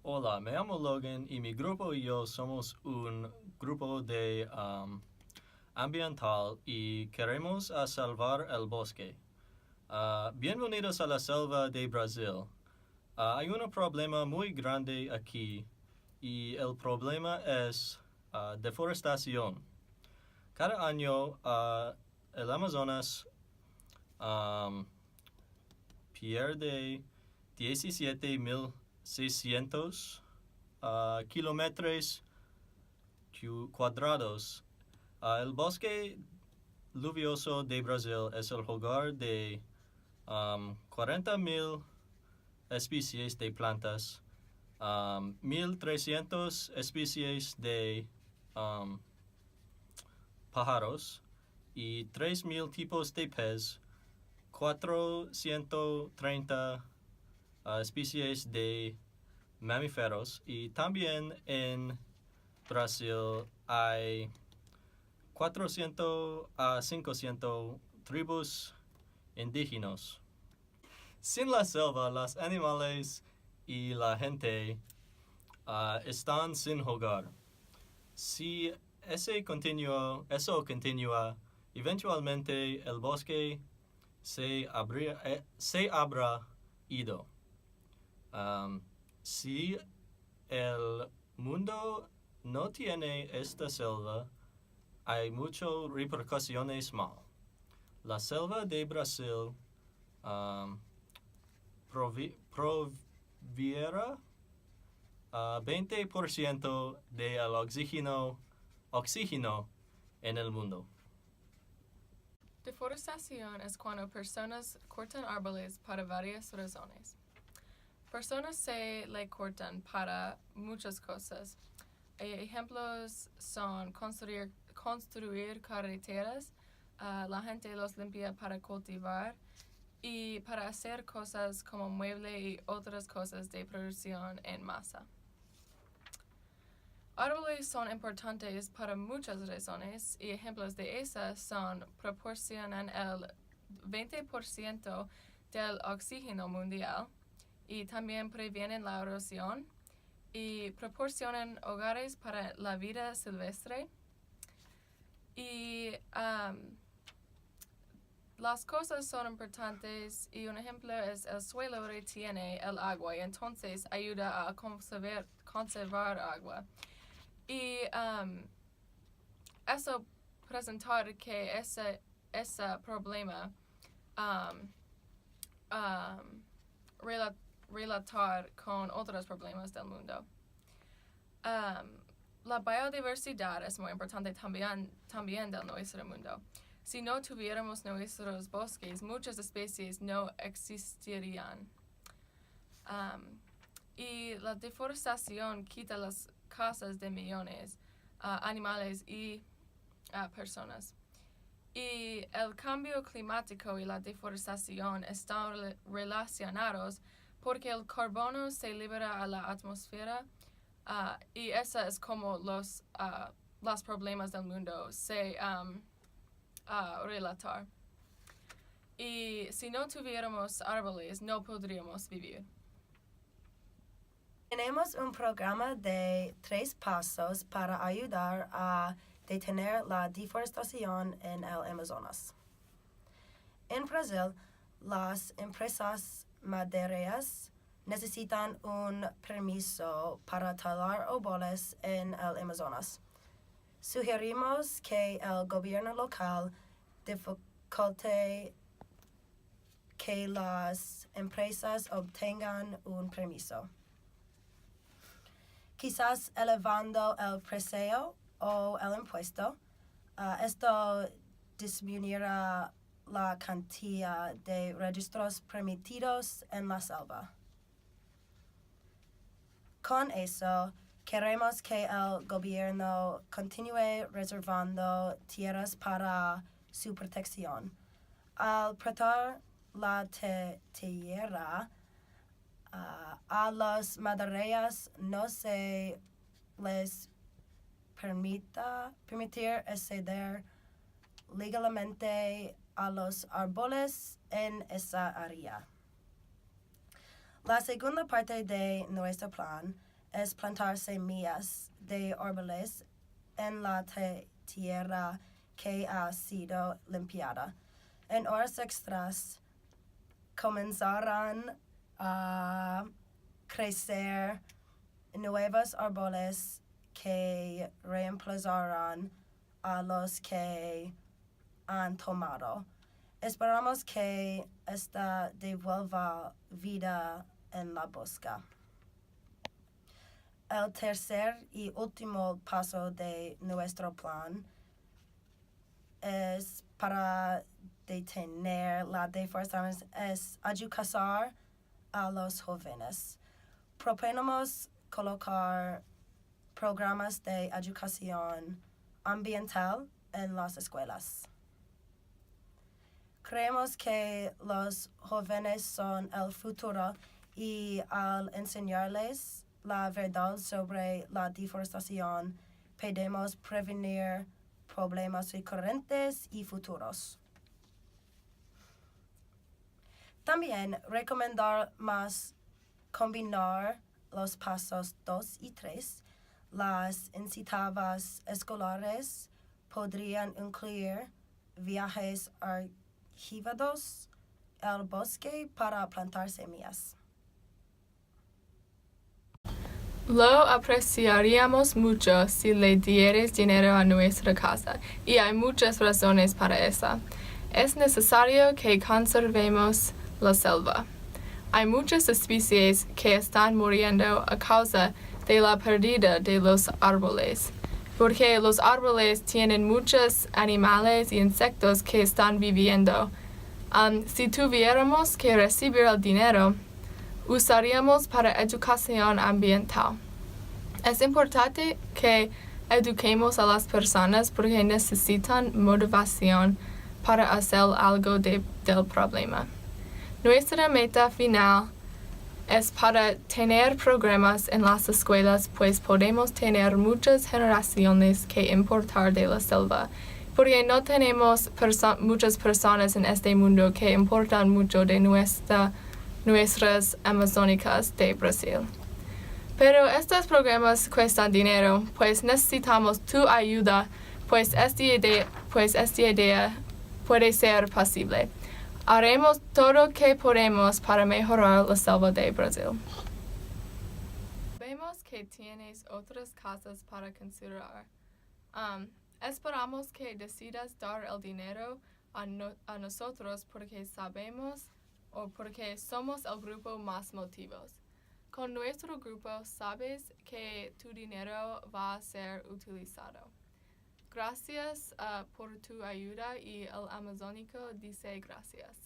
Hola, me llamo Logan y mi grupo y yo somos un grupo de ambiental y queremos salvar el bosque. Bienvenidos a la selva de Brasil. Hay un problema muy grande aquí y el problema es deforestación. Cada año el Amazonas pierde 17.600 kilómetros cuadrados. El bosque lluvioso de Brasil es el hogar de 40.000 especies de plantas, 1.300 especies de pájaros y 3.000 tipos de pez, 430 especies de mamíferos y también en Brasil hay 400 a 500 tribus indígenas. Sin la selva, los animales y la gente están sin hogar. Si eso continúa, eventualmente el bosque se habrá ido. Si el mundo no tiene esta selva, hay muchas repercusiones mal. La selva de Brasil proviera 20% del oxígeno en el mundo. Deforestación es cuando personas cortan árboles para varias razones. Personas se le cortan para muchas cosas. Ejemplos son construir carreteras, la gente los limpia para cultivar y para hacer cosas como mueble y otras cosas de producción en masa. Árboles son importantes para muchas razones y ejemplos de esas son proporcionan el 20% del oxígeno mundial y también previenen la erosión y proporcionan hogares para la vida silvestre y las cosas son importantes y un ejemplo es el suelo retiene el agua y entonces ayuda a conservar agua. Y eso presentar que ese problema relatar con otros problemas del mundo. La biodiversidad es muy importante también de nuestro mundo. Si no tuviéramos nuestros bosques, muchas especies no existirían. Y la deforestación quita las casas de millones animales y personas. Y el cambio climático y la deforestación están relacionados porque el carbono se libera a la atmósfera y eso es como los problemas del mundo se relatar. Y si no tuviéramos árboles, no podríamos vivir. Tenemos un programa de 3 pasos para ayudar a detener la deforestación en el Amazonas. En Brasil, las empresas madereras necesitan un permiso para talar árboles en el Amazonas. Sugerimos que el gobierno local dificulte que las empresas obtengan un permiso. Quizás elevando el precio o el impuesto, esto disminuirá la cantidad de registros permitidos en la selva. Con eso, queremos que el gobierno continúe reservando tierras para su protección. Al prestar la tierra a los madereros no se les permitir acceder legalmente a los árboles en esa área. La segunda parte de nuestro plan es plantar semillas de árboles en la tierra que ha sido limpiada. En horas extras comenzarán a crecer nuevos árboles que reemplazarán a los que han tomado. Esperamos que esta devuelva vida en la bosque. El tercer y último paso de nuestro plan es para detener la deforestación, es educar a los jóvenes. Proponemos colocar programas de educación ambiental en las escuelas. Creemos que los jóvenes son el futuro y al enseñarles la verdad sobre la deforestación, podemos prevenir problemas recurrentes y futuros. También recomendamos combinar los pasos 2 y 3. Las iniciativas escolares podrían incluir viajes archivados al bosque para plantar semillas. Lo apreciaríamos mucho si le dieras dinero a nuestra casa, y hay muchas razones para eso. Es necesario que conservemos la selva. Hay muchas especies que están muriendo a causa de la pérdida de los árboles, porque los árboles tienen muchos animales y insectos que están viviendo. Si tuviéramos que recibir el dinero, usaríamos para educación ambiental. Es importante que eduquemos a las personas porque necesitan motivación para hacer algo del problema. Nuestra meta final es para tener programas en las escuelas, pues podemos tener muchas generaciones que importar de la selva, porque no tenemos muchas personas en este mundo que importan mucho de nuestras amazónicas de Brasil. Pero estos programas cuestan dinero, pues necesitamos tu ayuda, pues esta idea puede ser posible. Haremos todo lo que podemos para mejorar la selva de Brasil. Vemos que tienes otras cosas para considerar. Esperamos que decidas dar el dinero a nosotros porque sabemos o porque somos el grupo más motivos. Con nuestro grupo sabes que tu dinero va a ser utilizado. Gracias por tu ayuda y el amazónico dice gracias.